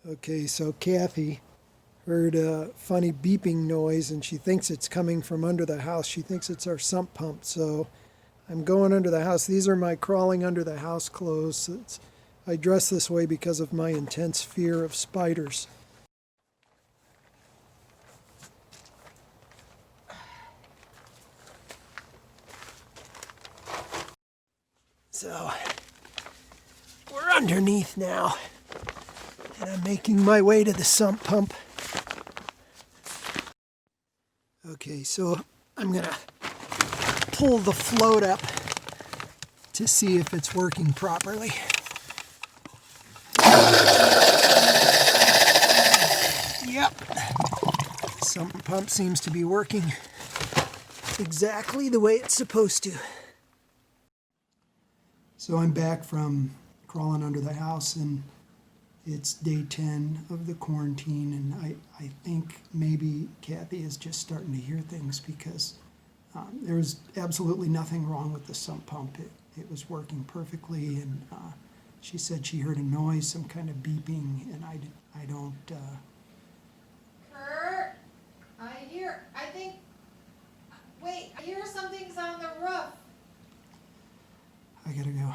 Okay, so Kathy heard a funny beeping noise and she thinks it's coming from under the house. She thinks it's our sump pump. So I'm going under the house. These are my crawling under the house clothes. I dress this way because of my intense fear of spiders. So we're underneath now, and I'm making my way to the sump pump. Okay, so I'm gonna pull the float up to see if it's working properly. Yep, sump pump seems to be working exactly the way it's supposed to. So I'm back from crawling under the house, and it's day 10 of the quarantine, and I think maybe Kathy is just starting to hear things because there was absolutely nothing wrong with the sump pump. It was working perfectly, and she said she heard a noise, some kind of beeping, and I don't... Kurt, wait, I hear something's on the roof. I gotta go.